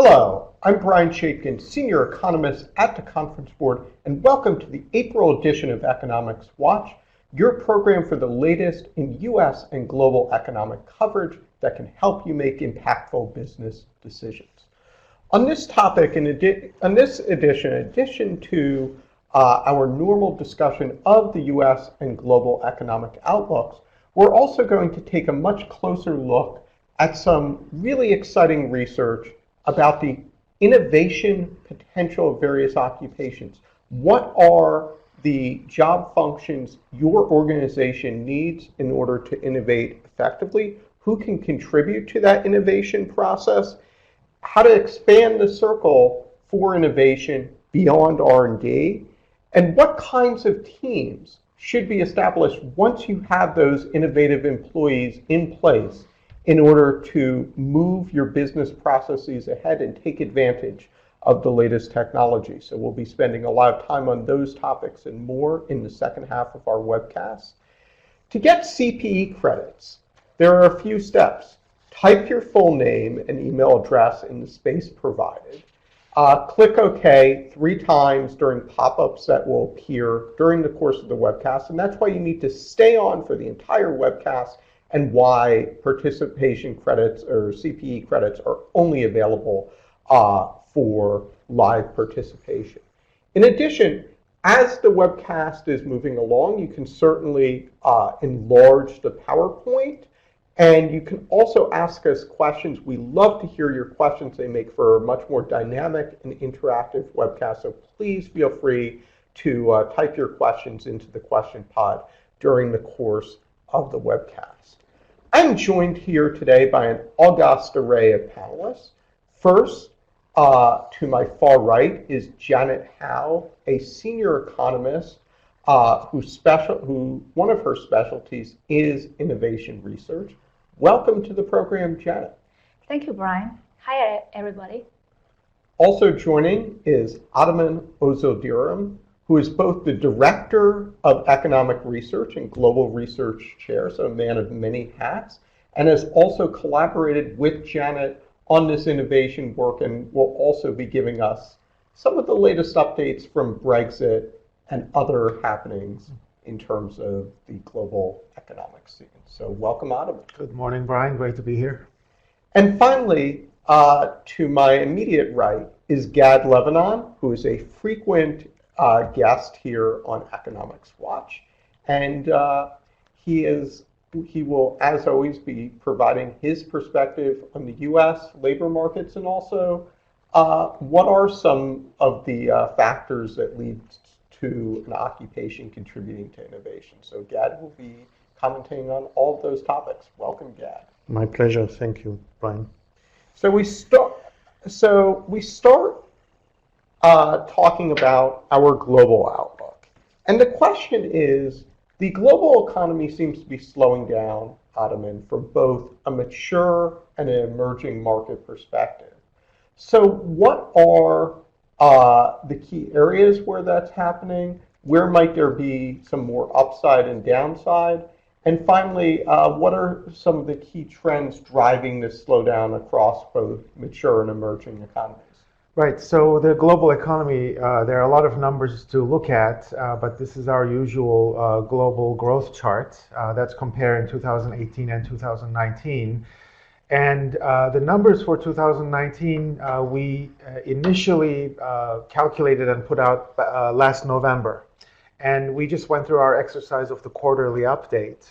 Hello, I'm Brian Chapkin, Senior Economist at the Conference Board, and welcome to the April edition of Economics Watch, your program for the latest in U.S. and global economic coverage that can help you make impactful business decisions. On this topic, in this edition, in addition to our normal discussion of the U.S. and global economic outlooks, we're also going to take a much closer look at some really exciting research about the innovation potential of various occupations. What are the job functions your organization needs in order to innovate effectively? Who can contribute to that innovation process? How to expand the circle for innovation beyond R&D? And what kinds of teams should be established once you have those innovative employees in place in order to move your business processes ahead and take advantage of the latest technology? So we'll be spending a lot of time on those topics and more in the second half of our webcast. To get CPE credits, there are a few steps. Type your full name and email address in the space provided. Click OK 3 times during pop-ups that will appear during the course of the webcast, and that's why you need to stay on for the entire webcast and why participation credits or CPE credits are only available for live participation. In addition, as the webcast is moving along, you can certainly enlarge the PowerPoint, and you can also ask us questions. We love to hear your questions. They make for a much more dynamic and interactive webcast, so please feel free to type your questions into the question pod during the course of the webcast. I'm joined here today by an august array of panelists. First, to my far right is Janet Howe, a senior economist who one of her specialties is innovation research. Welcome to the program, Janet. Thank you, Brian. Hi, everybody. Also joining is Ataman Ozildirim, who is both the Director of Economic Research and Global Research Chair, so a man of many hats, and has also collaborated with Janet on this innovation work and will also be giving us some of the latest updates from Brexit and other happenings in terms of the global economic scene. So welcome, Ataman. Good morning, Brian. Great to be here. And finally, to my immediate right is Gad Lebanon, who is a frequent guest here on Economics Watch, and he will, as always, be providing his perspective on the U.S. labor markets and also what are some of the factors that lead to an occupation contributing to innovation. So Gad will be commenting on all of those topics. Welcome, Gad. My pleasure. Thank you, Brian. So we start talking about our global outlook. And the question is, the global economy seems to be slowing down, Ataman, from both a mature and an emerging market perspective. So what are the key areas where that's happening? Where might there be some more upside and downside? And finally, what are some of the key trends driving this slowdown across both mature and emerging economies? Right. So the global economy, there are a lot of numbers to look at, but this is our usual global growth chart that's comparing 2018 and 2019. And the numbers for 2019, we initially calculated and put out last November. And we just went through our exercise of the quarterly update.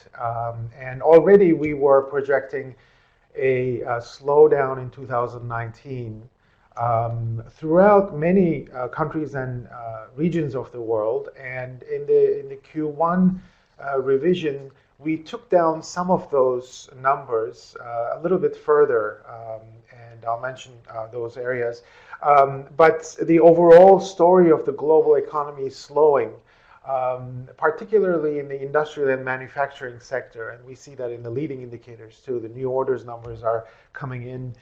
And already we were projecting a slowdown in 2019 throughout many countries and regions of the world. And in the Q1 revision, we took down some of those numbers a little bit further, and I'll mention those areas. But the overall story of the global economy is slowing, particularly in the industrial and manufacturing sector. And we see that in the leading indicators too. The new orders numbers are coming in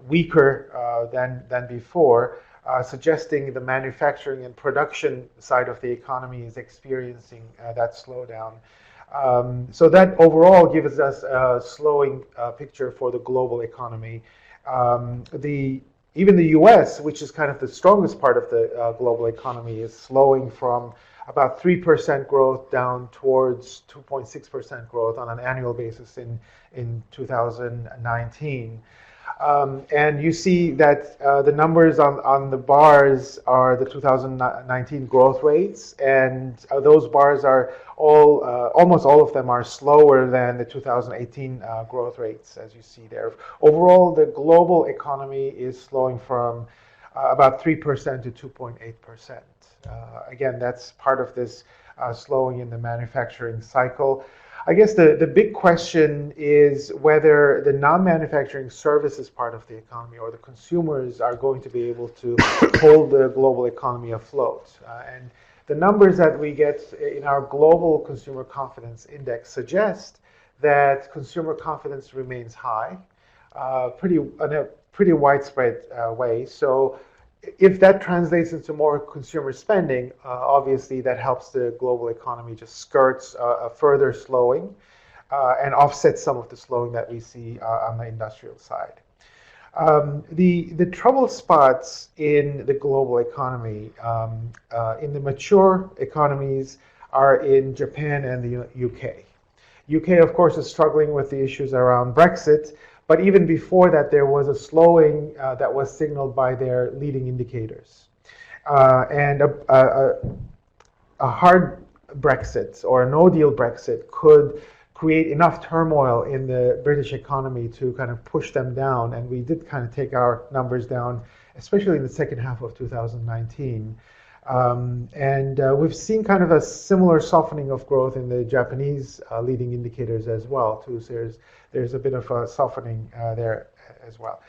weaker than before, suggesting the manufacturing and production side of the economy is experiencing that slowdown. So that overall gives us a slowing picture for the global economy. The Even the US, which is kind of the strongest part of the global economy, is slowing from about 3% growth down towards 2.6% growth on an annual basis in 2019. And you see that the numbers on the bars are the 2019 growth rates, and those bars are all, almost all of them are slower than the 2018 growth rates, as you see there. Overall, the global economy is slowing from about 3% to 2.8%. Again, that's part of this slowing in the manufacturing cycle. I guess the big question is whether the non-manufacturing services part of the economy or the consumers are going to be able to hold the global economy afloat. And the numbers that we get in our global consumer confidence index suggest that consumer confidence remains high, in a pretty widespread way. So if that translates into more consumer spending, obviously that helps the global economy just skirts a further slowing and offsets some of the slowing that we see on the industrial side. The trouble spots in the global economy, in the mature economies, are in Japan and the UK. UK, of course, is struggling with the issues around Brexit. But even before that, there was a slowing that was signaled by their leading indicators. And a hard Brexit or a no-deal Brexit could create enough turmoil in the British economy to kind of push them down. And we did kind of take our numbers down, especially in the second half of 2019. We've seen kind of a similar softening of growth in the Japanese leading indicators as well, too. So there's a bit of a softening there as well.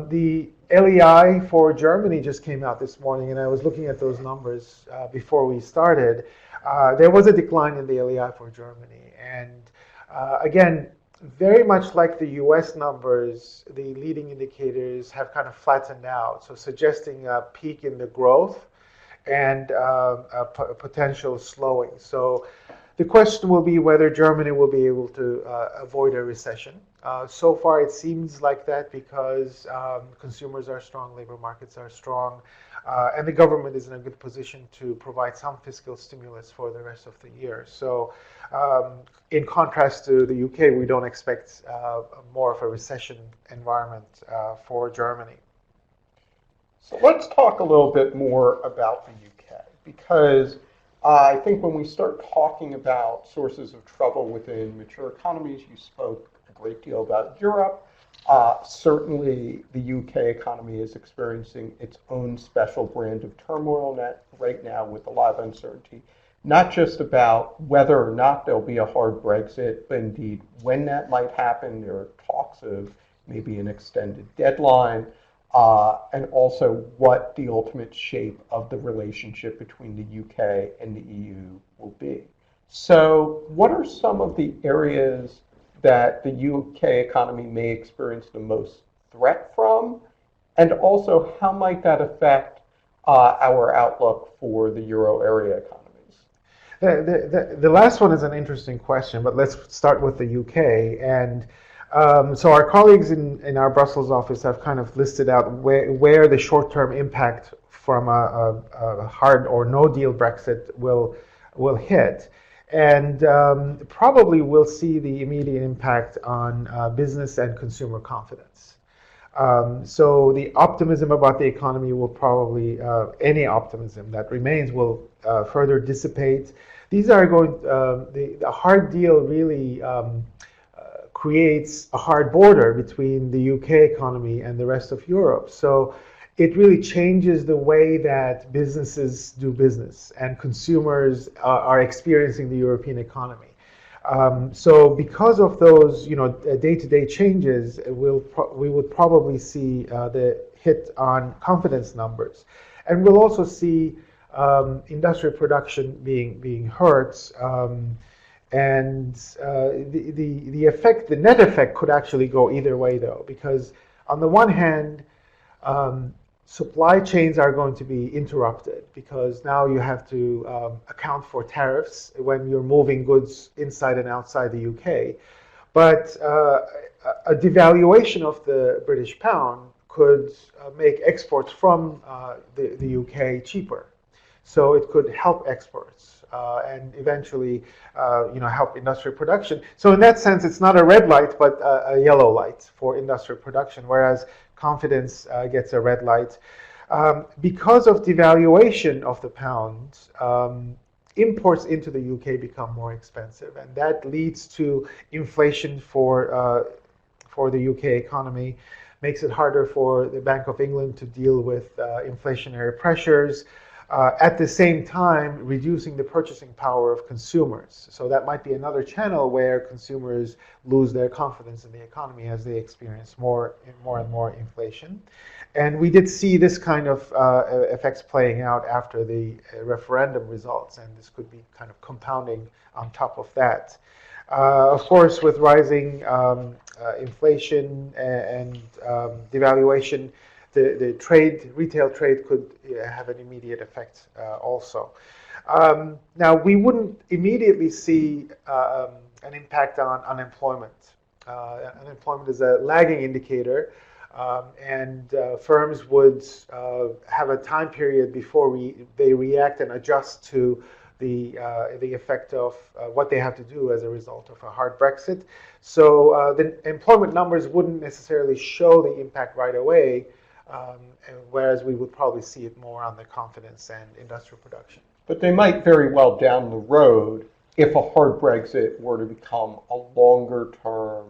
The LEI for Germany just came out this morning, and I was looking at those numbers before we started. There was a decline in the LEI for Germany. And again, very much like the US numbers, the leading indicators have kind of flattened out, so suggesting a peak in the growth and a potential slowing. So the question will be whether Germany will be able to avoid a recession. So far, it seems like that because consumers are strong, labor markets are strong, and the government is in a good position to provide some fiscal stimulus for the rest of the year. So in contrast to the UK, we don't expect more of a recession environment for Germany. So let's talk a little bit more about the UK, because I think when we start talking about sources of trouble within mature economies, you spoke a great deal about Europe. Certainly, the UK economy is experiencing its own special brand of turmoil right now with a lot of uncertainty, not just about whether or not there'll be a hard Brexit, but indeed when that might happen. There are talks of maybe an extended deadline. And also what the ultimate shape of the relationship between the UK and the EU will be. So what are some of the areas that the UK economy may experience the most threat from? And also, how might that affect our outlook for the euro area economies? The last one is an interesting question, but let's start with the UK. And so our colleagues in our Brussels office have kind of listed out where the short-term impact from a hard or no-deal Brexit will hit. And probably we'll see the immediate impact on business and consumer confidence. So the optimism about the economy will probably, any optimism that remains will further dissipate. These are going, the hard deal really creates a hard border between the UK economy and the rest of Europe. So it really changes the way that businesses do business and consumers are experiencing the European economy. So because of those, day-to-day changes, we would probably see the hit on confidence numbers, and we'll also see industrial production being hurt. And the net effect could actually go either way, though, because on the one hand, supply chains are going to be interrupted because now you have to account for tariffs when you're moving goods inside and outside the UK. But a devaluation of the British pound could make exports from the UK cheaper. So it could help exports and eventually help industrial production. So in that sense, it's not a red light, but a yellow light for industrial production, whereas confidence gets a red light. Because of devaluation of the pound, imports into the UK become more expensive, and that leads to inflation for the UK economy, makes it harder for the Bank of England to deal with inflationary pressures. At the same time, reducing the purchasing power of consumers. So that might be another channel where consumers lose their confidence in the economy as they experience more and more inflation. And we did see this kind of effects playing out after the referendum results, and this could be kind of compounding on top of that. Of course, with rising inflation and devaluation, the retail trade could have an immediate effect also. Now, we wouldn't immediately see an impact on unemployment. Unemployment is a lagging indicator, and firms would have a time period before they react and adjust to the effect of what they have to do as a result of a hard Brexit. So the employment numbers wouldn't necessarily show the impact right away, whereas we would probably see it more on the confidence and industrial production. But they might very well down the road, if a hard Brexit were to become a longer term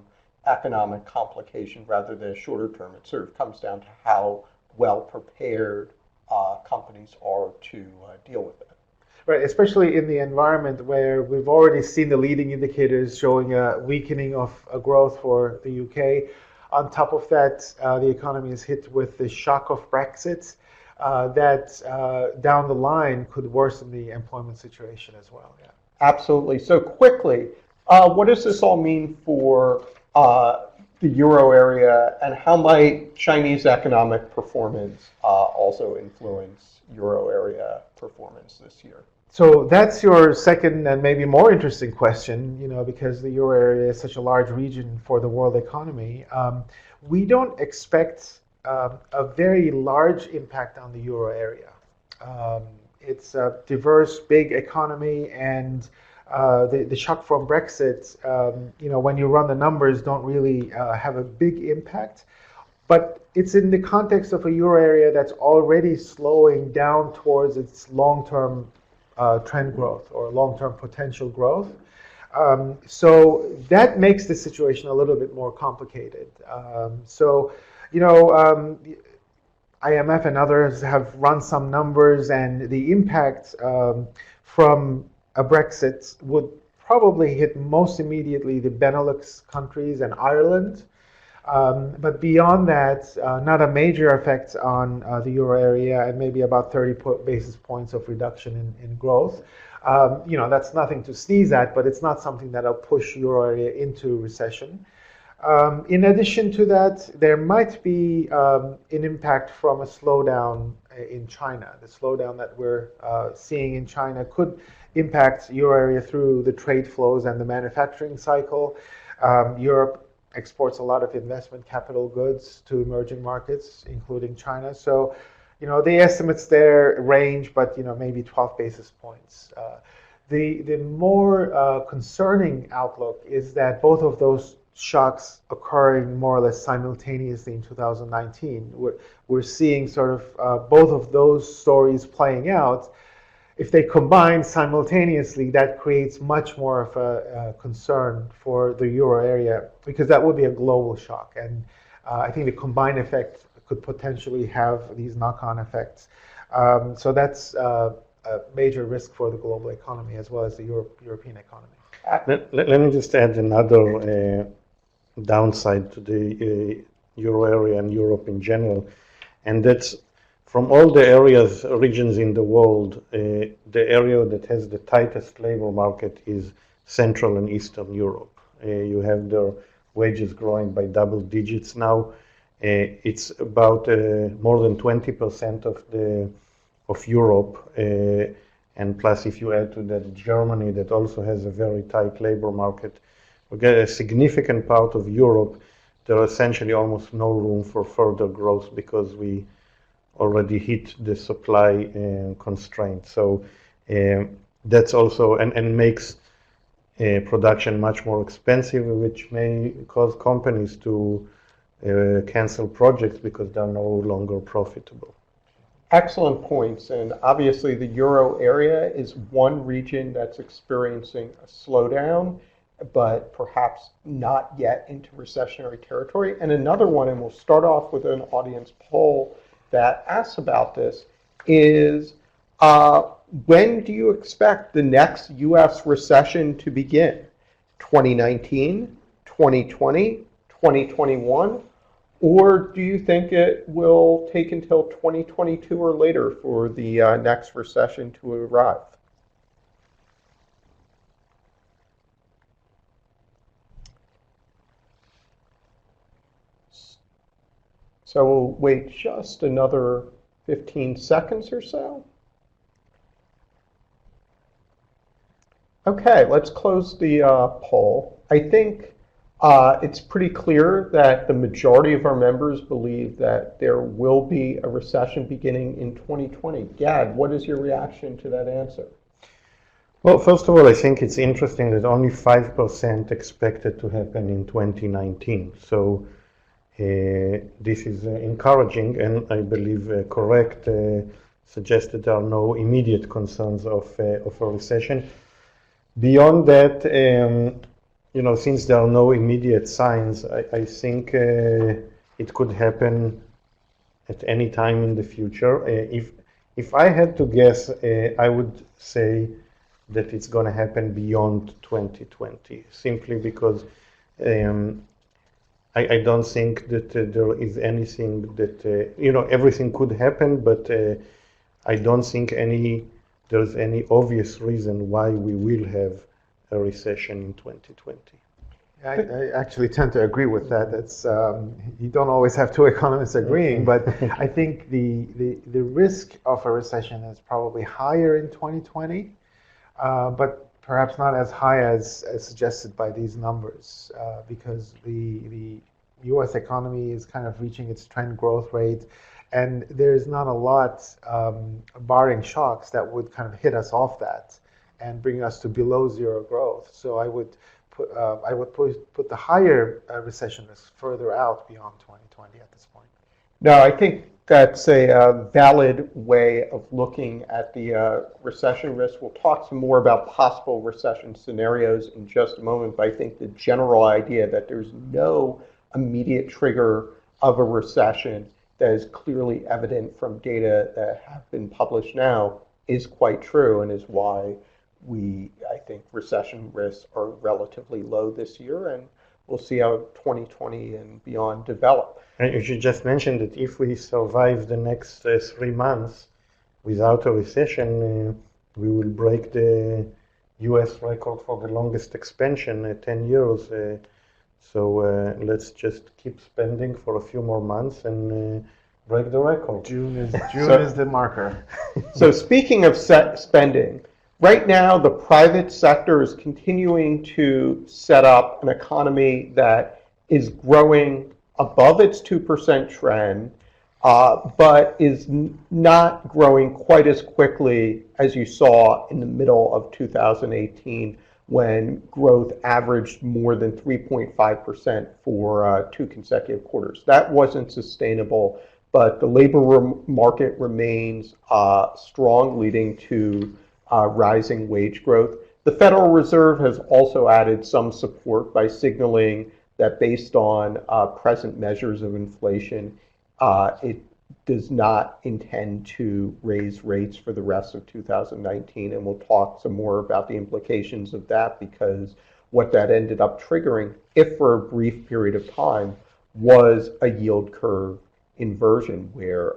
economic complication rather than a shorter term. It sort of comes down to how well prepared companies are to deal with it. Right, especially in the environment where we've already seen the leading indicators showing a weakening of growth for the UK. On top of that, the economy is hit with the shock of Brexit that down the line could worsen the employment situation as well. Yeah. Absolutely. So quickly, what does this all mean for the euro area, and how might Chinese economic performance also influence euro area performance this year? So that's your second and maybe more interesting question, because the euro area is such a large region for the world economy. We don't expect a very large impact on the euro area. It's a diverse, big economy, and the shock from Brexit, when you run the numbers, don't really have a big impact. But it's in the context of a euro area that's already slowing down towards its long-term trend growth or long-term potential growth. So that makes the situation a little bit more complicated. IMF and others have run some numbers, and the impact from a Brexit would probably hit most immediately the Benelux countries and Ireland. But beyond that, not a major effect on the euro area, and maybe about 30 basis points of reduction in growth. That's nothing to sneeze at, but it's not something that'll push euro area into recession. In addition to that, there might be an impact from a slowdown in China. The slowdown that we're seeing in China could impact euro area through the trade flows and the manufacturing cycle. Europe exports a lot of investment capital goods to emerging markets, including China. So, the estimates there range, but maybe 12 basis points. The more concerning outlook is that both of those shocks occurring more or less simultaneously in 2019. We're seeing sort of both of those stories playing out. If they combine simultaneously, that creates much more of a concern for the euro area, because that would be a global shock. And I think the combined effect could potentially have these knock-on effects. So that's a major risk for the global economy as well as the European economy. Let me just add another downside to the euro area and Europe in general, and that's from all the regions in the world, the area that has the tightest labor market is Central and Eastern Europe. You have their wages growing by double digits now. It's about more than 20% of Europe, and plus if you add to that Germany, that also has a very tight labor market, we get a significant part of Europe there is essentially almost no room for further growth because we already hit the supply constraint. So that's also, and makes production much more expensive, which may cause companies to cancel projects because they're no longer profitable. Excellent points. And obviously, the euro area is one region that's experiencing a slowdown, but perhaps not yet into recessionary territory. And another one, and we'll start off with an audience poll that asks about this, is when do you expect the next US recession to begin? 2019, 2020, 2021? Or do you think it will take until 2022 or later for the next recession to arrive? So we'll wait just another 15 seconds or so. Okay, let's close the poll. I think it's pretty clear that the majority of our members believe that there will be a recession beginning in 2020. Gad, what is your reaction to that answer? Well, first of all, I think it's interesting that only 5% expected to happen in 2019. So this is encouraging and I believe correct, suggests that there are no immediate concerns of a recession. Beyond that, since there are no immediate signs, I think it could happen at any time in the future. If I had to guess, I would say that it's going to happen beyond 2020, simply because I don't think that there is anything that, everything could happen, but I don't think there's any obvious reason why we will have a recession in 2020. I actually tend to agree with that. That's you don't always have two economists agreeing, but I think the risk of a recession is probably higher in 2020, but perhaps not as high as suggested by these numbers, because the U.S. economy is kind of reaching its trend growth rate, and there's not a lot, barring shocks, that would kind of hit us off that and bring us to below zero growth. So I would put the higher recession risk further out beyond 2020 at this point. No, I think that's a valid way of looking at the recession risk. We'll talk some more about possible recession scenarios in just a moment, but I think the general idea that there's no immediate trigger of a recession that is clearly evident from data that have been published now is quite true, and is why I think recession risks are relatively low this year, and we'll see how 2020 and beyond develop. And you should just mention that if we survive the next 3 months without a recession, we will break the US record for the longest expansion, 10 years. So let's just keep spending for a few more months and break the record. June is the marker. So speaking of spending, right now the private sector is continuing to set up an economy that is growing above its 2% trend, but is not growing quite as quickly as you saw in the middle of 2018, when growth averaged more than 3.5% for 2 consecutive quarters. That wasn't sustainable, but the labor market remains strong, leading to rising wage growth. The Federal Reserve has also added some support by signaling that based on present measures of inflation, it does not intend to raise rates for the rest of 2019, and we'll talk some more about the implications of that, because what that ended up triggering, if for a brief period of time, was a yield curve inversion where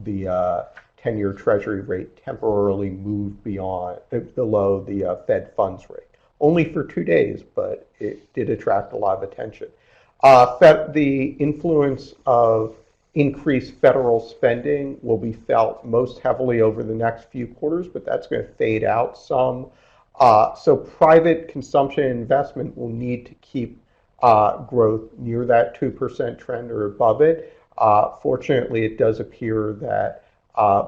the 10-year Treasury rate temporarily moved below the Fed funds rate. Only for 2 days, but it did attract a lot of attention. The influence of increased federal spending will be felt most heavily over the next few quarters, but that's going to fade out some. So private consumption and investment will need to keep growth near that 2% trend or above it. Fortunately, it does appear that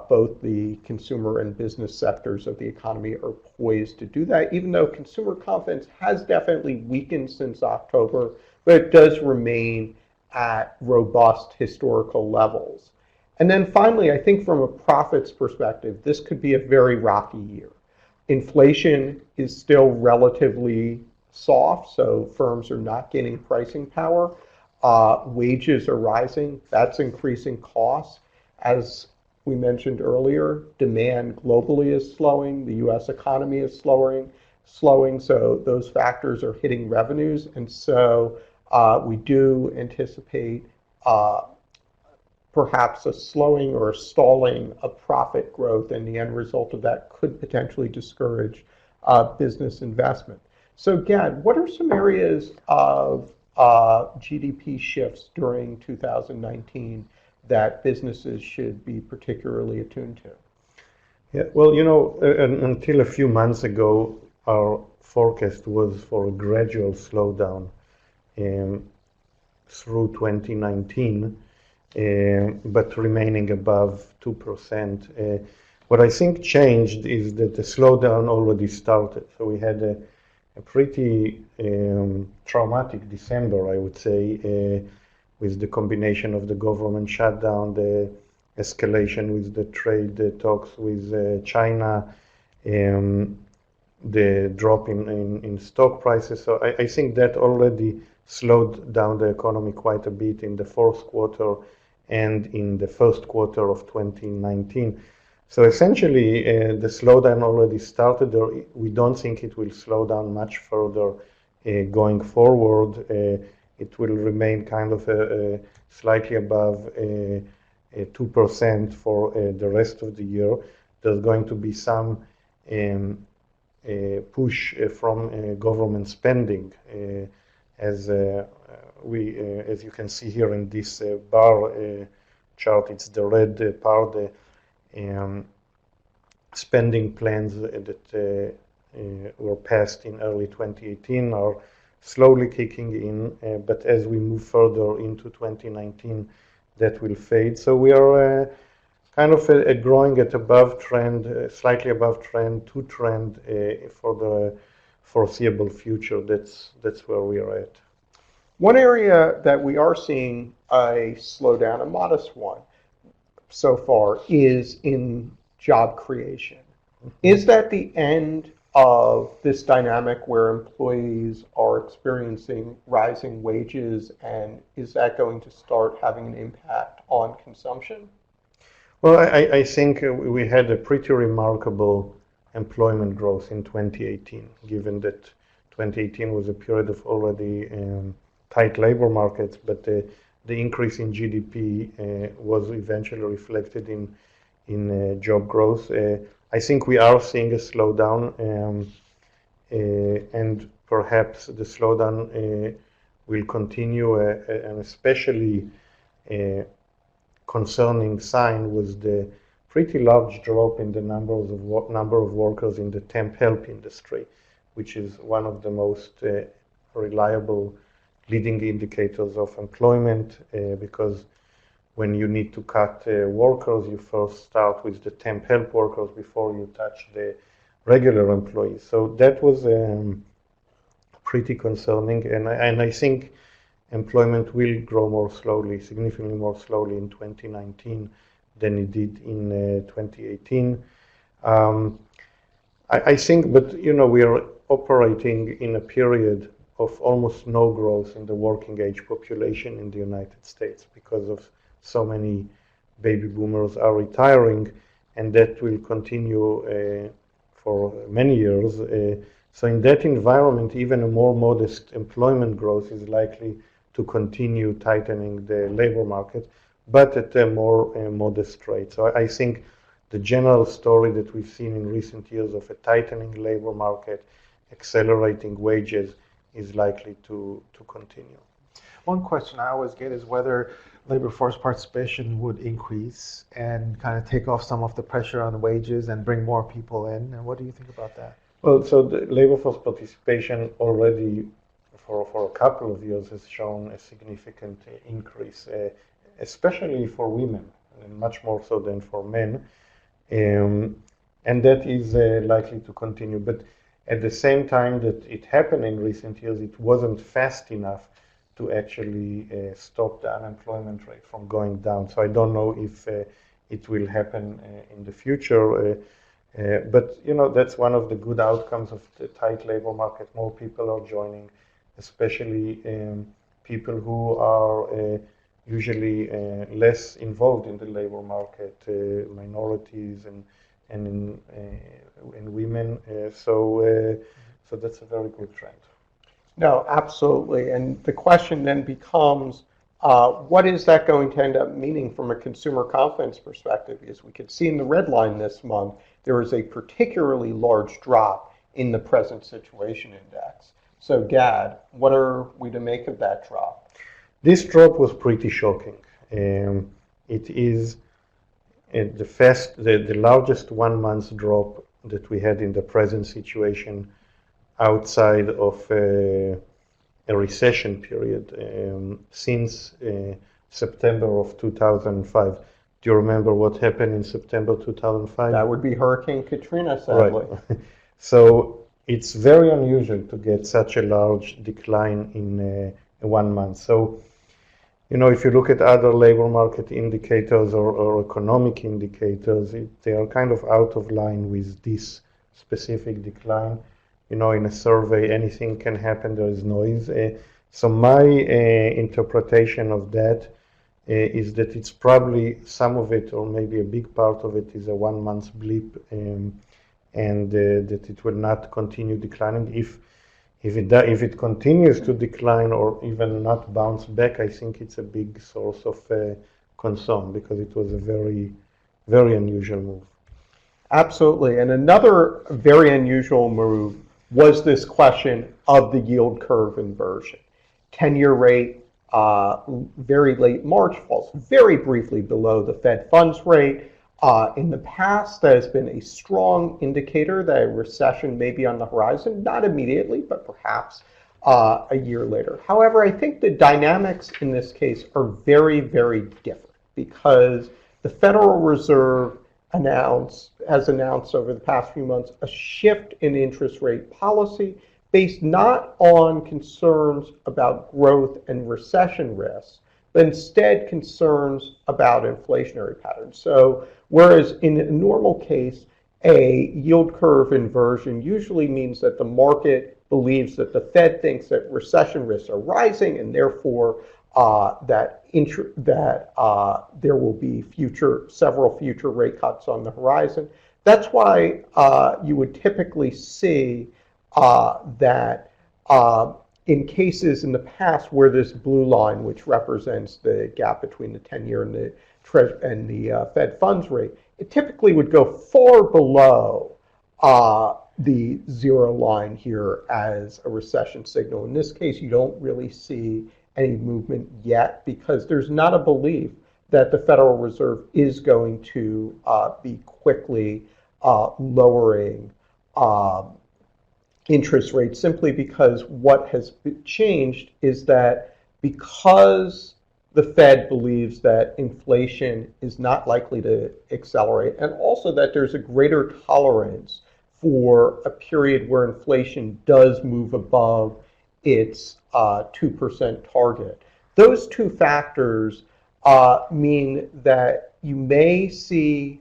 both the consumer and business sectors of the economy are poised to do that, even though consumer confidence has definitely weakened since October, but it does remain at robust historical levels. And then finally, I think from a profits perspective, this could be a very rocky year. Inflation is still relatively soft, so firms are not gaining pricing power. Wages are rising, that's increasing costs. As we mentioned earlier, demand globally is slowing, the US economy is slowing, so those factors are hitting revenues, and so we do anticipate perhaps a slowing or a stalling of profit growth, and the end result of that could potentially discourage business investment. So Gad, what are some areas of GDP shifts during 2019 that businesses should be particularly attuned to? Yeah, well, until a few months ago, our forecast was for a gradual slowdown through 2019, but remaining above 2%. What I think changed is that the slowdown already started. So we had a pretty traumatic December, I would say, with the combination of the government shutdown, the escalation with the trade talks with China, the drop in stock prices. So I think that already slowed down the economy quite a bit in the fourth quarter and in the first quarter of 2019. So essentially, the slowdown already started. We don't think it will slow down much further going forward. It will remain kind of slightly above 2% for the rest of the year. There's going to be some push from government spending, as you can see here in this bar chart. It's the red part. Spending plans that were passed in early 2018 are slowly kicking in, but as we move further into 2019, that will fade. So we are kind of growing at above trend, slightly above trend, to trend for the foreseeable future. That's where we are at. One area that we are seeing a slowdown, a modest one so far, is in job creation. Is that the end of this dynamic where employees are experiencing rising wages, and is that going to start having an impact on consumption? Well, I think we had a pretty remarkable employment growth in 2018, given that 2018 was a period of already tight labor markets, but the increase in GDP was eventually reflected in job growth. I think we are seeing a slowdown, and perhaps the slowdown will continue, and especially concerning sign was the pretty large drop in the number of workers in the temp help industry, which is one of the most reliable leading indicators of employment, because when you need to cut workers, you first start with the temp help workers before you touch the regular employees. So that was pretty concerning, and I think employment will grow more slowly, significantly more slowly in 2019 than it did in 2018. I think, but we are operating in a period of almost no growth in the working age population in the United States because of so many baby boomers are retiring, and that will continue for many years. So in that environment, even a more modest employment growth is likely to continue tightening the labor market, but at a more modest rate. So I think the general story that we've seen in recent years of a tightening labor market, accelerating wages, is likely to continue. One question I always get is whether labor force participation would increase and kind of take off some of the pressure on wages and bring more people in. And what do you think about that? Well, so the labor force participation already for a couple of years has shown a significant increase, especially for women, and much more so than for men. And that is likely to continue. But at the same time that it happened in recent years, it wasn't fast enough to actually stop the unemployment rate from going down. So I don't know if it will happen in the future. But that's one of the good outcomes of the tight labor market. More people are joining, especially people who are usually less involved in the labor market, minorities and women. So that's a very good trend. No, absolutely. And the question then becomes, what is that going to end up meaning from a consumer confidence perspective? As we could see in the red line this month, there was a particularly large drop in the present situation index. So Gad, what are we to make of that drop? This drop was pretty shocking. It is the largest 1 month drop that we had in the present situation outside of a recession period since September of 2005. Do you remember what happened in September 2005? That would be Hurricane Katrina, sadly. Right. So it's very unusual to get such a large decline in 1 month. So, if you look at other labor market indicators or economic indicators, they are kind of out of line with this specific decline. In a survey, anything can happen, there is noise. So my interpretation of that is that it's probably some of it, or maybe a big part of it, is a 1 month blip, and that it will not continue declining. If it continues to decline or even not bounce back, I think it's a big source of concern, because it was a very, very unusual move. Absolutely. And another very unusual move was this question of the yield curve inversion. 10-year rate, very late March, falls very briefly below the Fed funds rate. In the past, that has been a strong indicator that a recession may be on the horizon, not immediately, but perhaps a year later. However, I think the dynamics in this case are very, very different, because the Federal Reserve has announced over the past few months a shift in interest rate policy based not on concerns about growth and recession risks, but instead concerns about inflationary patterns. So whereas in a normal case, a yield curve inversion usually means that the market believes that the Fed thinks that recession risks are rising, and therefore that there will be several future rate cuts on the horizon. That's why you would typically see that in cases in the past where this blue line, which represents the gap between the 10-year and the Fed funds rate, it typically would go far below the zero line here as a recession signal. In this case, you don't really see any movement yet, because there's not a belief that the Federal Reserve is going to be quickly lowering interest rates, simply because what has changed is that because the Fed believes that inflation is not likely to accelerate, and also that there's a greater tolerance for a period where inflation does move above its 2% target. Those two factors mean that you may see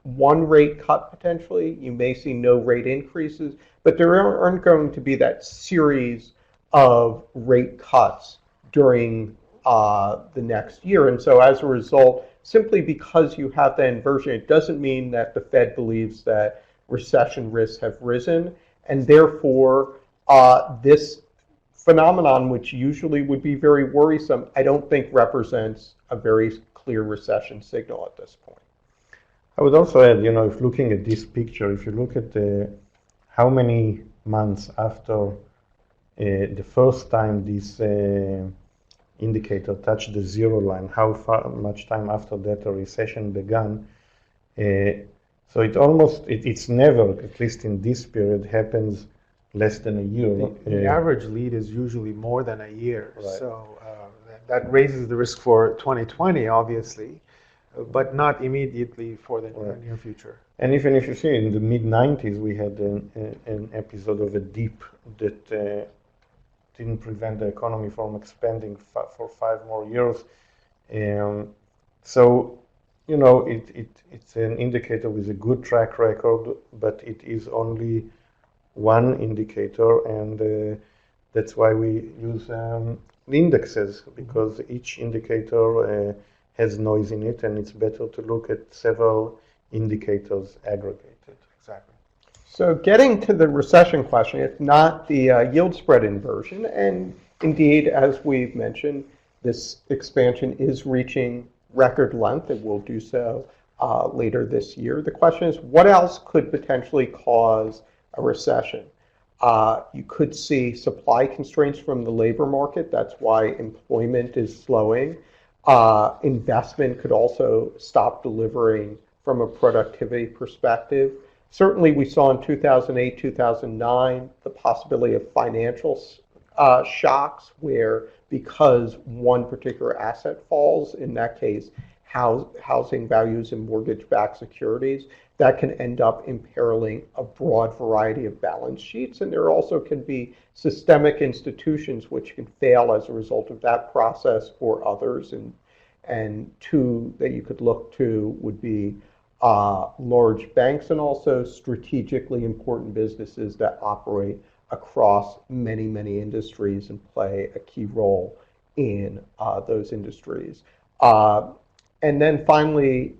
one rate cut potentially, you may see no rate increases, but there aren't going to be that series of rate cuts during the next year. And so as a result, simply because you have that inversion, it doesn't mean that the Fed believes that recession risks have risen, and therefore this phenomenon, which usually would be very worrisome, I don't think represents a very clear recession signal at this point. I would also add, if looking at this picture, if you look at how many months after the first time this indicator touched the zero line, much time after that a recession began. So it's never, at least in this period, happens less than a year. The average lead is usually more than a year. Right. So that raises the risk for 2020, obviously, but not immediately for the near future. And even if you see in the mid-90s, we had an episode of a dip that didn't prevent the economy from expanding for 5 more years. So, you know, it's an indicator with a good track record, but it is only one indicator, and that's why we use the indexes, because each indicator has noise in it, and it's better to look at several indicators aggregated. Exactly. So getting to the recession question, it's not the yield spread inversion, and indeed, as we've mentioned, this expansion is reaching record length. It will do so later this year. The question is, what else could potentially cause a recession? You could see supply constraints from the labor market. That's why employment is slowing. Investment could also stop delivering from a productivity perspective. Certainly, we saw in 2008, 2009, the possibility of financial shocks where, because one particular asset falls, in that case, housing values and mortgage-backed securities, that can end up imperiling a broad variety of balance sheets. And there also can be systemic institutions which can fail as a result of that process, or others. And two that you could look to would be large banks, and also strategically important businesses that operate across many, many industries and play a key role in those industries. And then finally,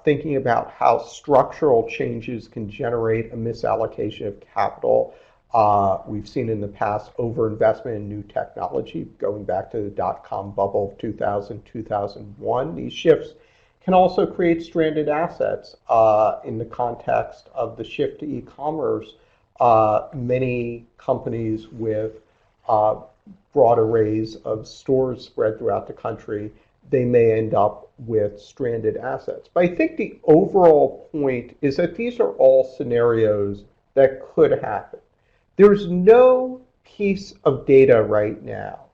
thinking about how structural changes can generate a misallocation of capital. We've seen in the past overinvestment in new technology, going back to the dot-com bubble of 2000, 2001. These shifts can also create stranded assets in the context of the shift to e-commerce. Many companies with broad arrays of stores spread throughout the country, they may end up with stranded assets. But I think the overall point is that these are all scenarios that could happen. There's no piece of data right now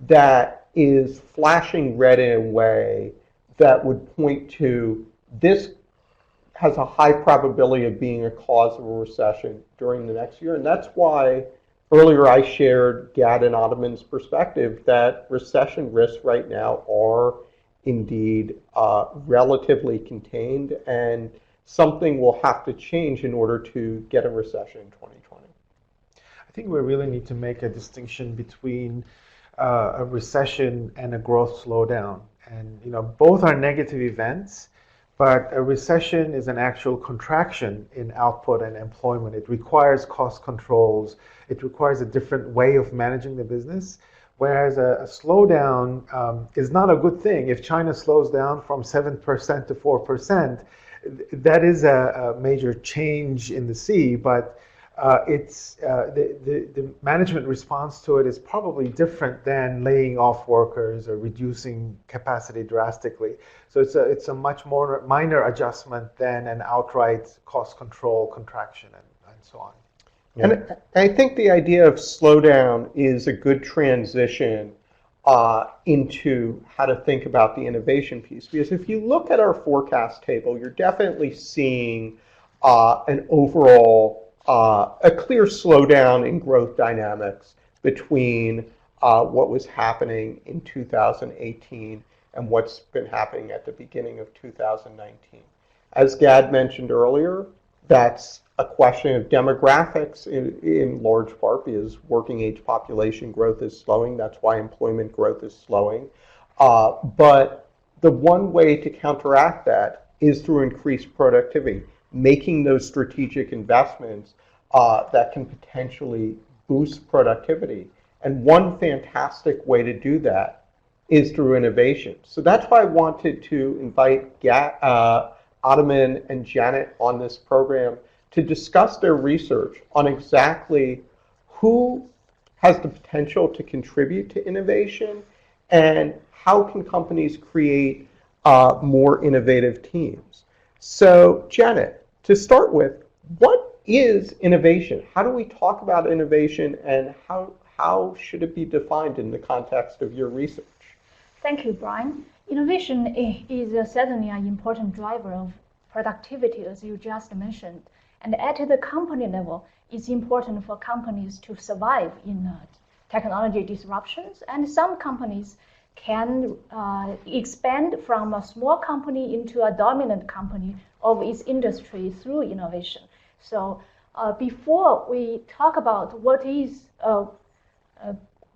that is flashing red in a way that would point to this has a high probability of being a cause of a recession during the next year. And that's why earlier I shared Gad and Ottoman's perspective that recession risks right now are indeed relatively contained, and something will have to change in order to get a recession in 2020. I think we really need to make a distinction between a recession and a growth slowdown. And both are negative events, but a recession is an actual contraction in output and employment. It requires cost controls. It requires a different way of managing the business. Whereas a slowdown is not a good thing. If China slows down from 7% to 4%, that is a major change in the sea, but the management response to it is probably different than laying off workers or reducing capacity drastically. So it's a much more minor adjustment than an outright cost control contraction and so on. Yeah. And I think the idea of slowdown is a good transition into how to think about the innovation piece. Because if you look at our forecast table, you're definitely seeing an overall, a clear slowdown in growth dynamics between what was happening in 2018 and what's been happening at the beginning of 2019. As Gad mentioned earlier, that's a question of demographics in large part, because working age population growth is slowing. That's why employment growth is slowing. But the one way to counteract that is through increased productivity, making those strategic investments that can potentially boost productivity. And one fantastic way to do that is through innovation. So that's why I wanted to invite Ottoman and Janet on this program to discuss their research on exactly who has the potential to contribute to innovation and how can companies create more innovative teams. So Janet, to start with, what is innovation? How do we talk about innovation, and how should it be defined in the context of your research? Thank you, Brian. Innovation is certainly an important driver of productivity, as you just mentioned. And at the company level, it's important for companies to survive in technology disruptions. And some companies can expand from a small company into a dominant company of its industry through innovation. So before we talk about what is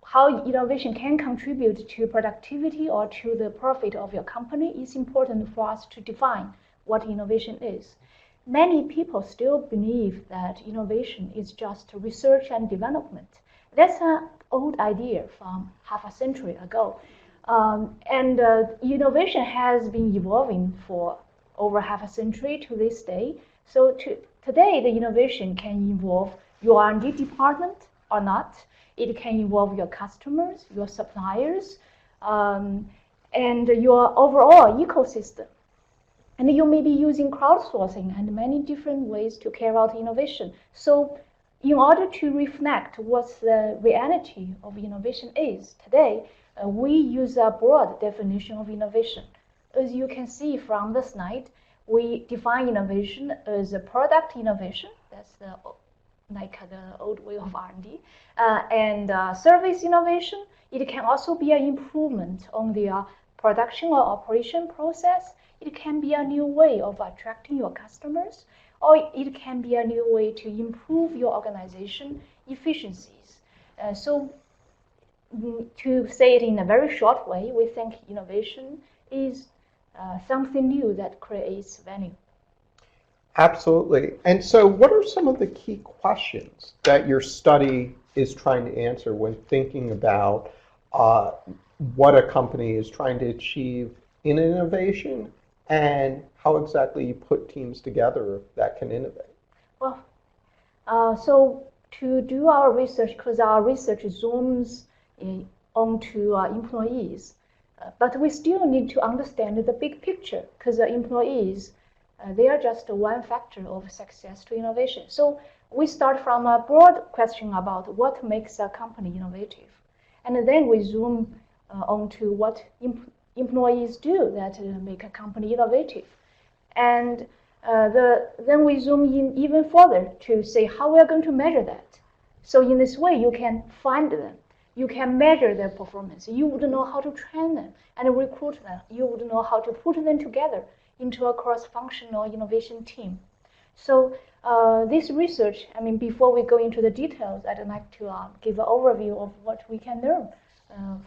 how innovation can contribute to productivity or to the profit of your company, it's important for us to define what innovation is. Many people still believe that innovation is just research and development. That's an old idea from half a century ago. Innovation has been evolving for over half a century to this day. So today, the innovation can involve your R&D department or not. It can involve your customers, your suppliers, and your overall ecosystem. And you may be using crowdsourcing and many different ways to carry out innovation. So in order to reflect what the reality of innovation is today, we use a broad definition of innovation. As you can see from the slide, we define innovation as a product innovation. That's the old way of R&D, and service innovation. It can also be an improvement on the production or operation process. It can be a new way of attracting your customers, or it can be a new way to improve your organization efficiencies. So to say it in a very short way, we think innovation is something new that creates value. Absolutely. And so what are some of the key questions that your study is trying to answer when thinking about what a company is trying to achieve in innovation, and how exactly you put teams together that can innovate? Well, so to do our research, because our research zooms onto employees, but we still need to understand the big picture, because the employees, they are just one factor of success to innovation. So we start from a broad question about what makes a company innovative. And then we zoom onto what employees do that make a company innovative. And then we zoom in even further to say how we are going to measure that. So in this way, you can find them. You can measure their performance. You would know how to train them and recruit them. You would know how to put them together into a cross-functional innovation team. So this research, before we go into the details, I'd like to give an overview of what we can learn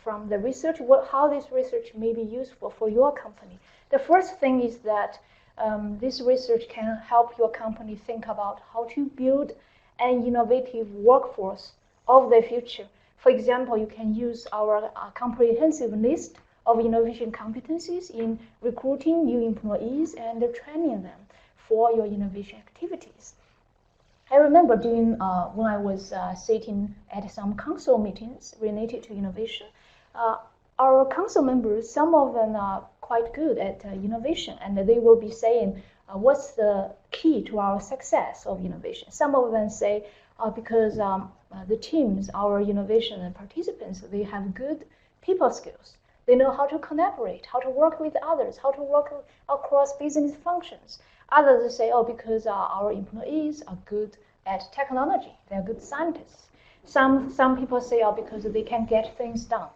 from the research, how this research may be useful for your company. The first thing is that this research can help your company think about how to build an innovative workforce of the future. For example, you can use our comprehensive list of innovation competencies in recruiting new employees and training them for your innovation activities. I remember when I was sitting at some council meetings related to innovation, our council members, some of them are quite good at innovation, and they will be saying, what's the key to our success of innovation? Some of them say, because the teams, our innovation and participants, they have good people skills. They know how to collaborate, how to work with others, how to work across business functions. Others say, because our employees are good at technology, they're good scientists. Some people say, because they can get things done.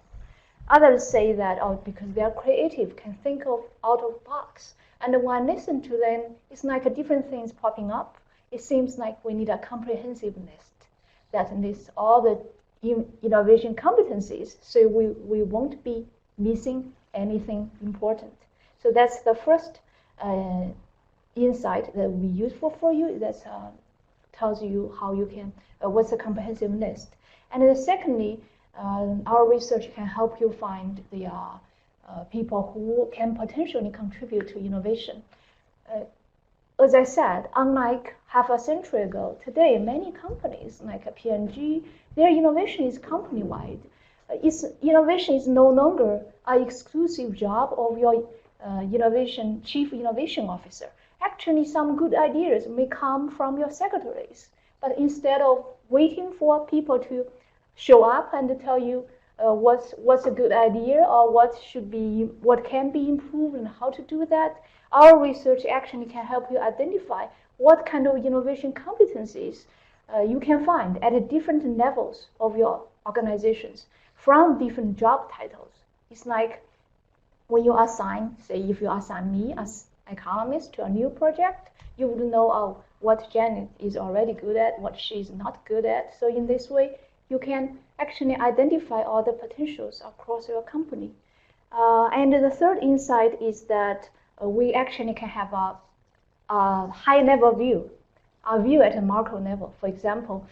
Others say that, because they are creative, can think of out of the box. And when I listen to them, it's like different things popping up. It seems like we need a comprehensive list that lists all the innovation competencies, so we won't be missing anything important. So that's the first insight that will be useful for you. That tells you how you can, what's a comprehensive list. And then secondly, our research can help you find the people who can potentially contribute to innovation. As I said, unlike half a century ago, today many companies like P&G, their innovation is company-wide. Innovation is no longer an exclusive job of your chief innovation officer. actually some good ideas may come from your secretaries. But instead of waiting for people to show up and tell you what's a good idea or what can be improved and how to do that, our research actually can help you identify what kind of innovation competencies you can find at different levels of your organizations from different job titles. It's like when you assign, say if you assign me as economist to a new project, you would know what Janet is already good at, what she's not good at. So in this way, you can actually identify all the potentials across your company. And the third insight is that we actually can have a high-level view, a view at a macro level. For example,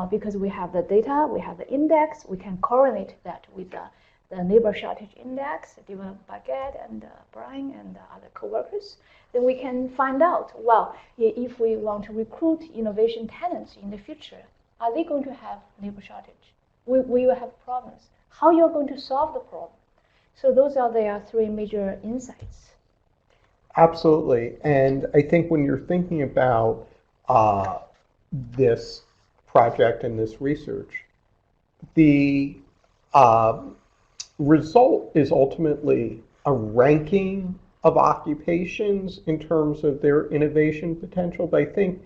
because we have the data, we have the index, we can correlate that with the labor shortage index developed by Gad and Brian and other co-workers. Then we can find out, well, if we want to recruit innovation talents in the future, are they going to have labor shortage? Will you have problems? How you're going to solve the problem? So those are their three major insights. Absolutely. And I think when you're thinking about this project and this research, the result is ultimately a ranking of occupations in terms of their innovation potential. But I think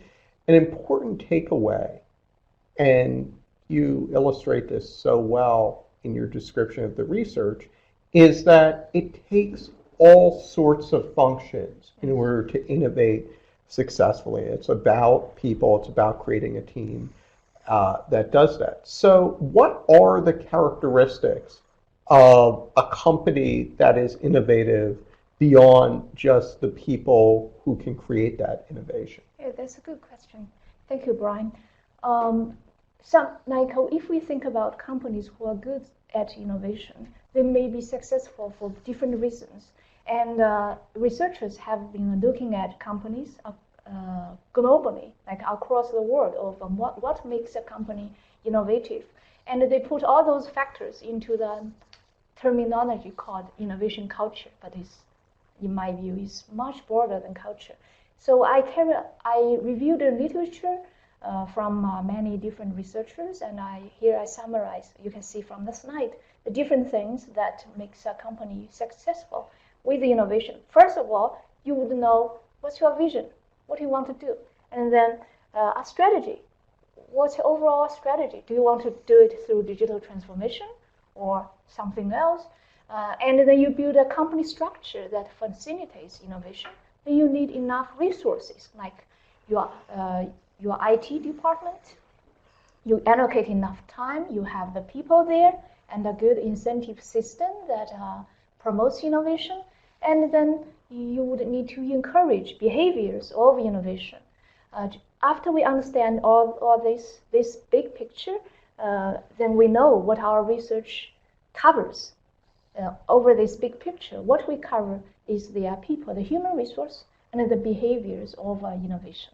an important takeaway, and you illustrate this so well in your description of the research, is that it takes all sorts of functions in order to innovate successfully. It's about people, it's about creating a team that does that. So what are the characteristics of a company that is innovative beyond just the people who can create that innovation? Yeah, that's a good question. Thank you, Brian. If we think about companies who are good at innovation, they may be successful for different reasons. And researchers have been looking at companies globally, like across the world, of what makes a company innovative. And they put all those factors into the terminology called innovation culture, but it's, in my view, is much broader than culture. So I reviewed the literature from many different researchers, and here I summarize. You can see from the slide the different things that makes a company successful with the innovation. First of all, you would know what's your vision, what you want to do, and then a strategy. What's your overall strategy? Do you want to do it through digital transformation or something else? And then you build a company structure that facilitates innovation. Then you need enough resources, like your IT department. You allocate enough time, you have the people there, and a good incentive system that promotes innovation. And then you would need to encourage behaviors of innovation. After we understand all this big picture, then we know what our research covers. Over this big picture, what we cover is the people, the human resource, and the behaviors of innovation.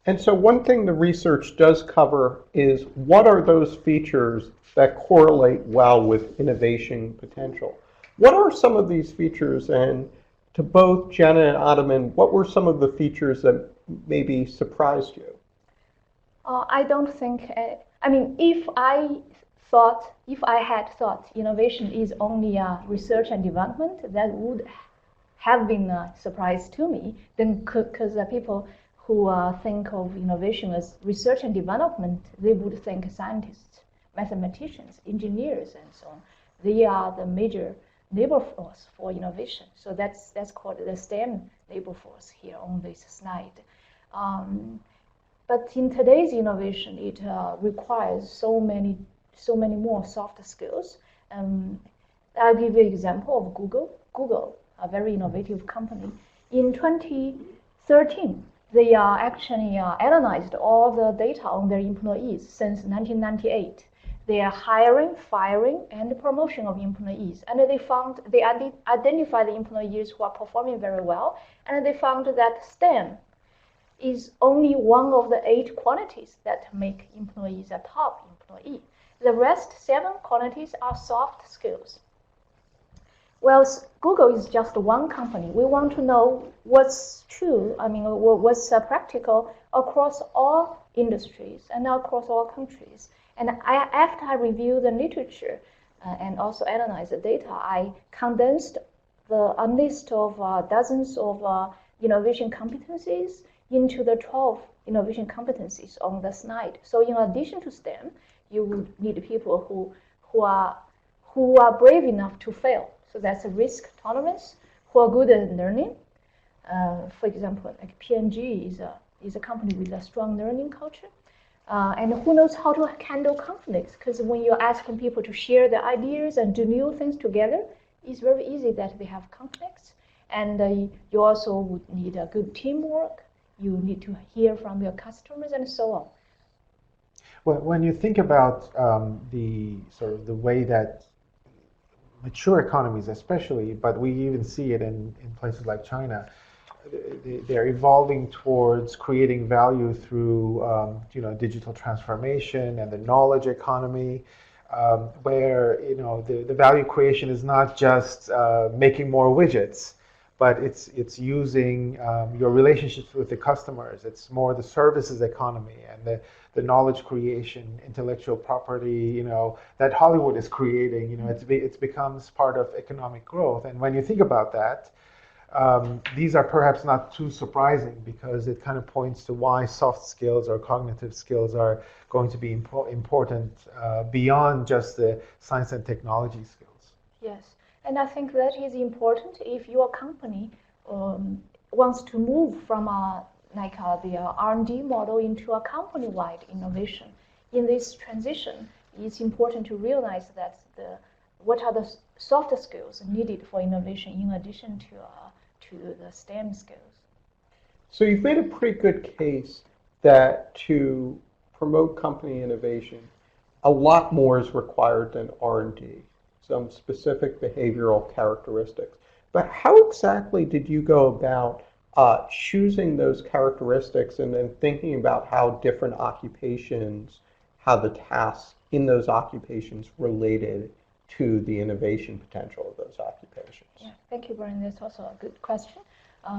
And so one thing the research does cover is what are those features that correlate well with innovation potential? What are some of these features? And to both Jenna and Ottoman, what were some of the features that maybe surprised you? I don't think, if I had thought innovation is only research and development, that would have been a surprise to me. Then, because the people who think of innovation as research and development, they would think scientists, mathematicians, engineers, and so on. They are the major labor force for innovation. So that's called the STEM labor force here on this slide. But in today's innovation, it requires so many more soft skills. I'll give you an example of Google. Google, a very innovative company. In 2013, they actually analyzed all the data on their employees since 1998. They are hiring, firing, and promotion of employees. And they identified the employees who are performing very well, and they found that STEM is only one of the 8 qualities that make employees a top employee. The rest 7 qualities are soft skills. Well, Google is just one company. We want to know what's true, what's practical across all industries and across all countries. And after I reviewed the literature and also analyzed the data, I condensed a list of dozens of innovation competencies into the 12 innovation competencies on the slide. So in addition to STEM, you would need people who are brave enough to fail. So that's a risk tolerance, who are good at learning. For example, like P&G is a company with a strong learning culture. And who knows how to handle conflicts, because when you're asking people to share their ideas and do new things together, it's very easy that they have conflicts. And you also would need a good teamwork. You need to hear from your customers and so on. Well, when you think about the way that mature economies especially, but we even see it in places like China, they're evolving towards creating value through digital transformation and the knowledge economy, where the value creation is not just making more widgets, but it's using your relationships with the customers. It's more the services economy and the knowledge creation, intellectual property, that Hollywood is creating. It becomes part of economic growth. And when you think about that, these are perhaps not too surprising, because it kind of points to why soft skills or cognitive skills are going to be important beyond just the science and technology skills. Yes, and I think that is important if your company wants to move from the R&D model into a company-wide innovation. In this transition, it's important to realize that what are the soft skills needed for innovation in addition to the STEM skills. So you've made a pretty good case that to promote company innovation, a lot more is required than R&D, some specific behavioral characteristics. But how exactly did you go about choosing those characteristics and then thinking about how different occupations, how the tasks in those occupations related to the innovation potential of those occupations? Yeah, thank you, Brian. That's also a good question.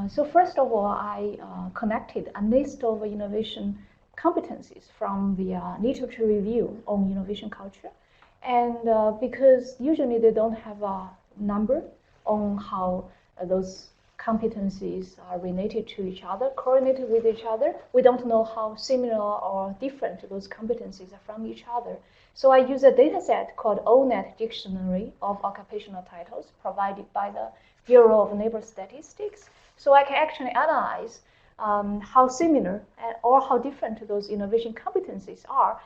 So first of all, I connected a list of innovation competencies from the literature review on innovation culture. And because usually they don't have a number on how those competencies are related to each other, correlated with each other, we don't know how similar or different those competencies are from each other. So I use a data set called ONET Dictionary of Occupational Titles provided by the Bureau of Labor Statistics. So I can actually analyze how similar or how different those innovation competencies are.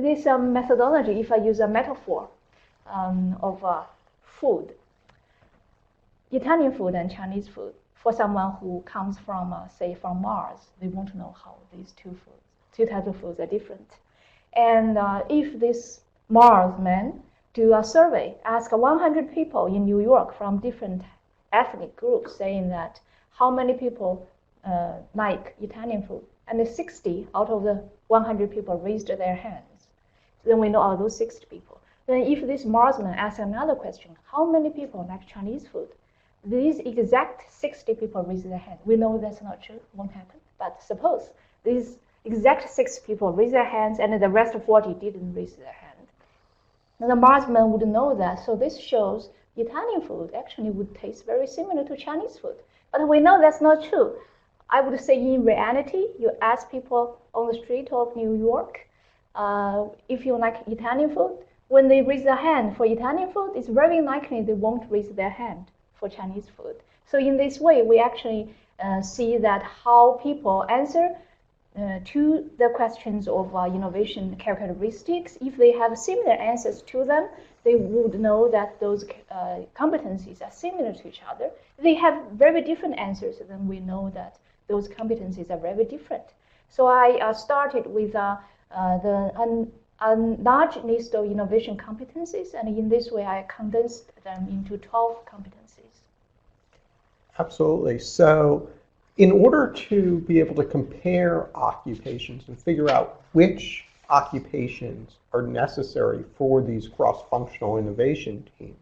This methodology, if I use a metaphor of food, Italian food and Chinese food, for someone who comes from, say, from Mars, they won't know how these two types of foods are different. And if this Mars man do a survey, ask 100 people in New York from different ethnic groups, saying that how many people like Italian food, and 60 out of the 100 people raised their hands. Then we know are those 60 people. Then if this Marsman asks another question, how many people like Chinese food? These exact 60 people raise their hand. We know that's not true, won't happen. But suppose these exact 6 people raise their hands and the rest of 40 didn't raise their hand. And the Marsman would know that. So this shows Italian food actually would taste very similar to Chinese food. But we know that's not true. I would say in reality, you ask people on the street of New York if you like Italian food. When they raise their hand for Italian food, it's very likely they won't raise their hand for Chinese food. So in this way, we actually see that how people answer to the questions of innovation characteristics, if they have similar answers to them, they would know that those competencies are similar to each other. If they have very different answers, then we know that those competencies are very different. So I started with a large list of innovation competencies, and in this way I condensed them into 12 competencies. Absolutely. So in order to be able to compare occupations and figure out which occupations are necessary for these cross-functional innovation teams.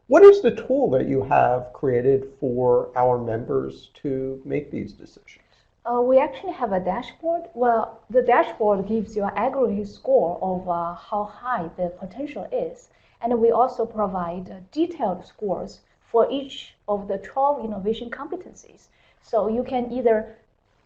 What is the tool that you have created for our members to make these decisions? We actually have a dashboard. Well, the dashboard gives you an aggregate score of how high the potential is. And we also provide detailed scores for each of the 12 innovation competencies. So you can either,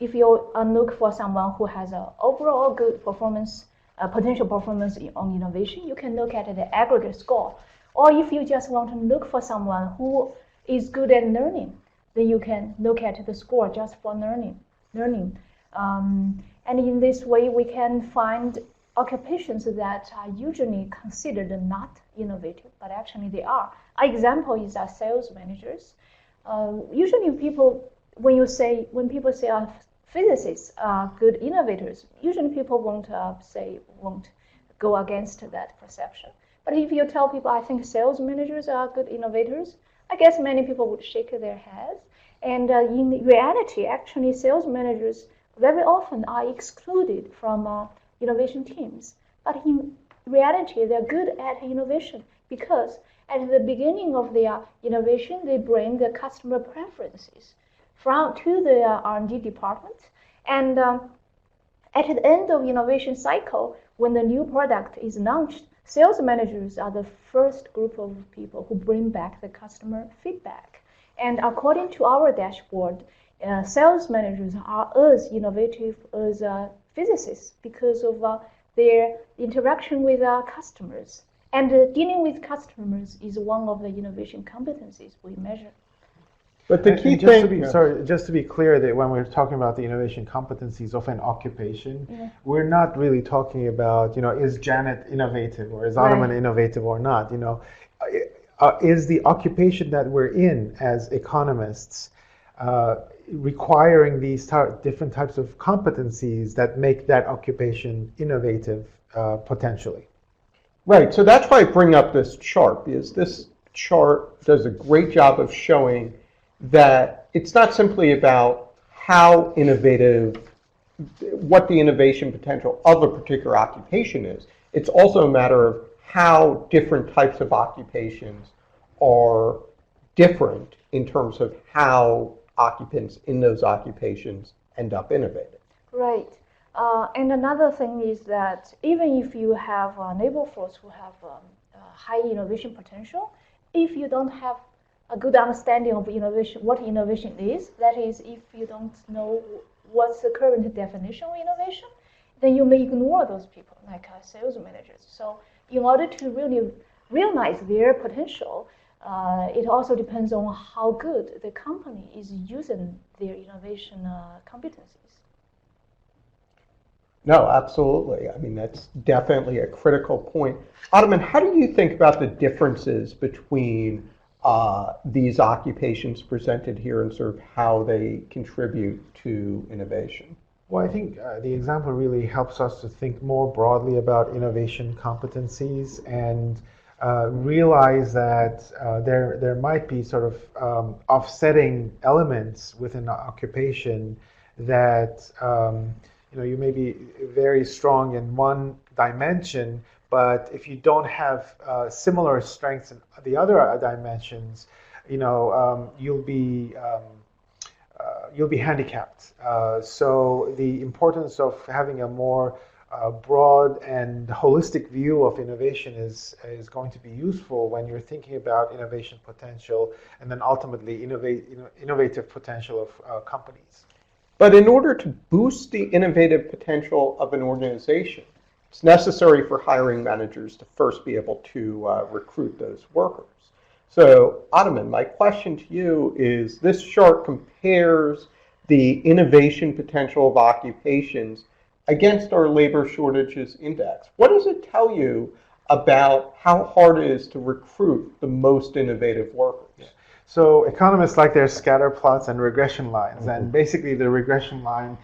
if you look for someone who has an overall good performance, potential performance on innovation, you can look at the aggregate score. Or if you just want to look for someone who is good at learning, then you can look at the score just for learning. And in this way, we can find occupations that are usually considered not innovative, but actually they are. An example is our sales managers. Usually when people say physicists are good innovators, usually people won't go against that perception. But if you tell people, I think sales managers are good innovators, I guess many people would shake their heads. And in reality, actually, sales managers very often are excluded from innovation teams. But in reality, they're good at innovation because at the beginning of their innovation, they bring the customer preferences to the R&D department. And at the end of innovation cycle, when the new product is launched, sales managers are the first group of people who bring back the customer feedback. And according to our dashboard, sales managers are as innovative as physicists because of their interaction with our customers. And dealing with customers is one of the innovation competencies we measure. But the key thing, just to be clear, that when we're talking about the innovation competencies of an occupation, we're not really talking about, is Janet innovative or is Ottoman innovative or not? Is the occupation that we're in as economists requiring these different types of competencies that make that occupation innovative potentially? Right, so that's why I bring up this chart, because this chart does a great job of showing that it's not simply about how innovative, what the innovation potential of a particular occupation is. It's also a matter of how different types of occupations are different in terms of how occupants in those occupations end up innovating. Right. And another thing is that even if you have a labor force who have high innovation potential, if you don't have a good understanding of innovation, what innovation is, that is, if you don't know what's the current definition of innovation, then you may ignore those people, like sales managers. So in order to really realize their potential, it also depends on how good the company is using their innovation competencies. No, absolutely. I mean, that's definitely a critical point. Ottoman, how do you think about the differences between these occupations presented here and sort of how they contribute to innovation? Well, I think the example really helps us to think more broadly about innovation competencies and realize that there might be sort of offsetting elements within an occupation that you may be very strong in one dimension, but if you don't have similar strengths in the other dimensions, you'll be handicapped. So the importance of having a more broad and holistic view of innovation is going to be useful when you're thinking about innovation potential and then ultimately innovative potential of companies. But in order to boost the innovative potential of an organization, it's necessary for hiring managers to first be able to recruit those workers. So, Ottoman, my question to you is, this chart compares the innovation potential of occupations against our labor shortages index. What does it tell you about how hard it is to recruit the most innovative workers? Yeah. So economists like their scatter plots and regression lines, and basically the regression line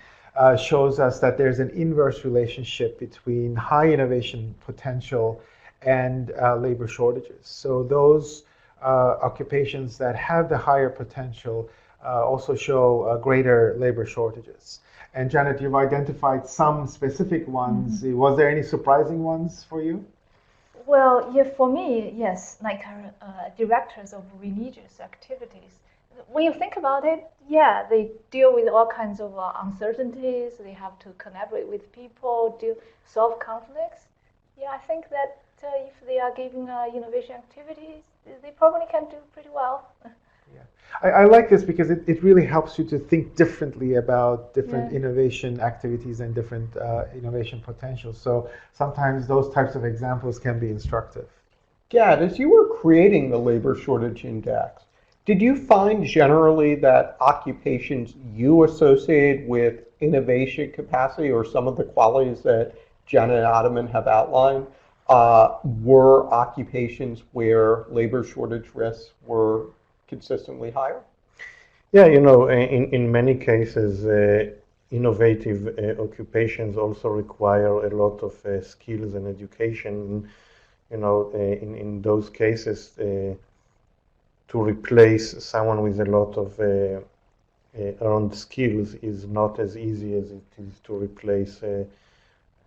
shows us that there's an inverse relationship between high innovation potential and labor shortages. So those occupations that have the higher potential also show greater labor shortages. And Janet, you've identified some specific ones. Was there any surprising ones for you? Well, yeah, for me, yes, like directors of religious activities. When you think about it, yeah, they deal with all kinds of uncertainties. They have to collaborate with people, solve conflicts. Yeah, I think that if they are giving innovation activities, they probably can do pretty well. Yeah, I like this because it really helps you to think differently about different innovation activities and different innovation potentials. So sometimes those types of examples can be instructive. Gad, as you were creating the labor shortage index, did you find generally that occupations you associate with innovation capacity or some of the qualities that Janet and Ottoman have outlined were occupations where labor shortage risks were consistently higher? Yeah, in many cases, innovative occupations also require a lot of skills and education. In those cases, to replace someone with a lot of earned skills is not as easy as it is to replace a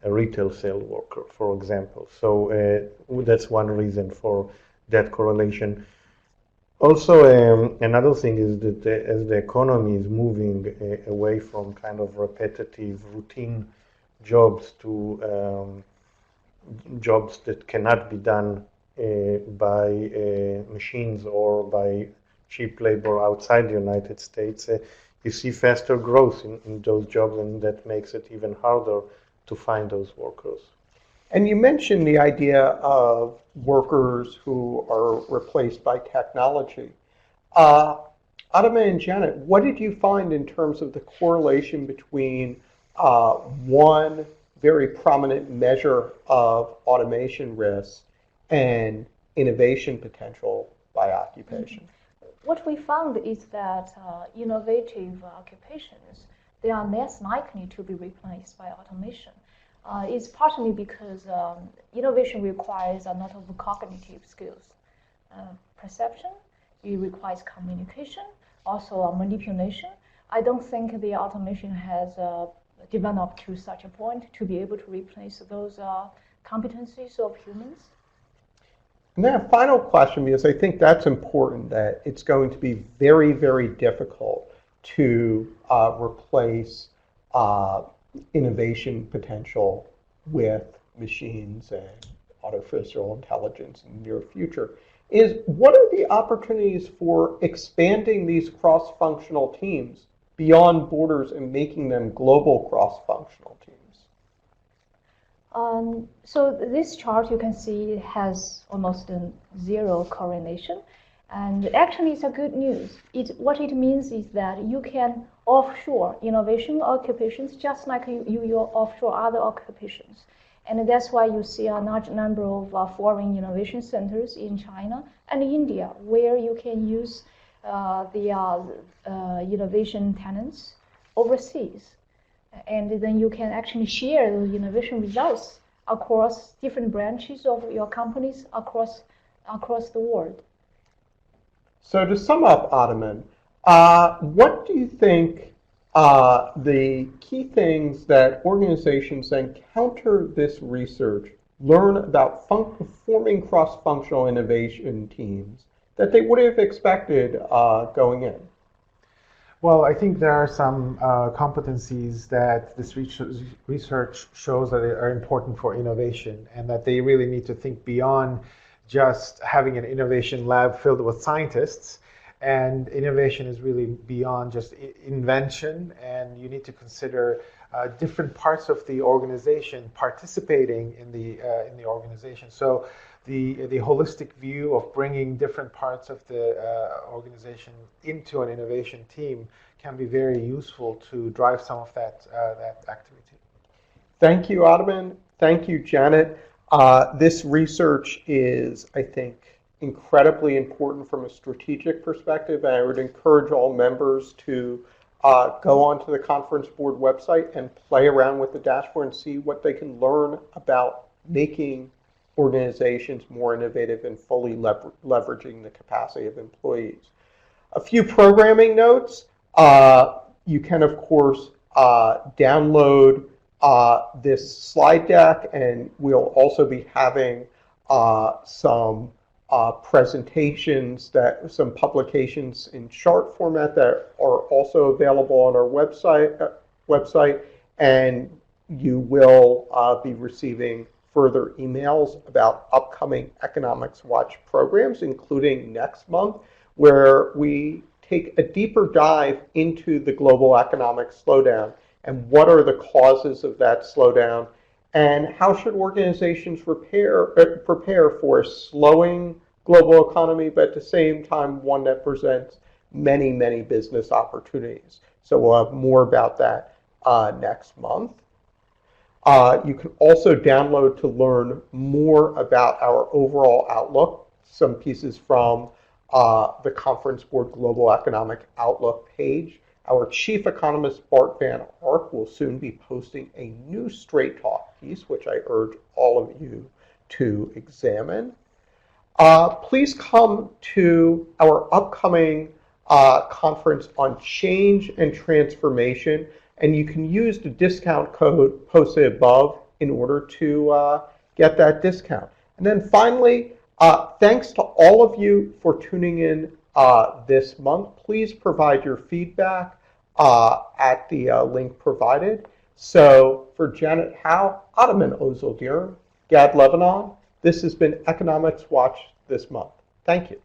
retail sales worker, for example. So that's one reason for that correlation. Also, another thing is that as the economy is moving away from kind of repetitive routine jobs to jobs that cannot be done by machines or by cheap labor outside the United States, you see faster growth in those jobs, and that makes it even harder to find those workers. And you mentioned the idea of workers who are replaced by technology. Ottoman and Janet, what did you find in terms of the correlation between one very prominent measure of automation risks and innovation potential by occupation? What we found is that innovative occupations, they are less likely to be replaced by automation. It's partly because innovation requires a lot of cognitive skills. Perception, it requires communication, also manipulation. I don't think the automation has developed to such a point to be able to replace those competencies of humans. And then a final question, because I think that's important, that it's going to be very, very difficult to replace innovation potential with machines and artificial intelligence in the near future, is what are the opportunities for expanding these cross-functional teams beyond borders and making them global cross-functional teams? So this chart you can see has almost zero correlation. And actually, it's a good news. What it means is that you can offshore innovation occupations just like you offshore other occupations. And that's why you see a large number of foreign innovation centers in China and India, where you can use the innovation talents overseas. And then you can actually share the innovation results across different branches of your companies across the world. So to sum up, Ottoman, what do you think the key things that organizations that encounter this research learn about forming cross-functional innovation teams that they would have expected going in? Well, I think there are some competencies that this research shows that are important for innovation, and that they really need to think beyond just having an innovation lab filled with scientists. And innovation is really beyond just invention, and you need to consider different parts of the organization participating in the organization. So the holistic view of bringing different parts of the organization into an innovation team can be very useful to drive some of that activity. Thank you, Ottoman. Thank you, Janet. This research is, I think, incredibly important from a strategic perspective, and I would encourage all members to go onto the Conference Board website and play around with the dashboard and see what they can learn about making organizations more innovative and fully leveraging the capacity of employees. A few programming notes. You can, of course, download this slide deck, and we'll also be having some presentations, some publications in chart format that are also available on our website, and you will be receiving further emails about upcoming Economics Watch programs, including next month, where we take a deeper dive into the global economic slowdown and what are the causes of that slowdown, and how should organizations prepare for a slowing global economy, but at the same time one that presents many, many business opportunities. So we'll have more about that next month. You can also download to learn more about our overall outlook, some pieces from the Conference Board Global Economic Outlook page. Our chief economist, Bart Van Ark, will soon be posting a new Straight Talk piece, which I urge all of you to examine. Please come to our upcoming conference on change and transformation, and you can use the discount code posted above in order to get that discount. And then finally, thanks to all of you for tuning in this month. Please provide your feedback at the link provided. So for Janet Howe, Ataman Ozildirim, Gad Lebanon, this has been Economics Watch this month. Thank you.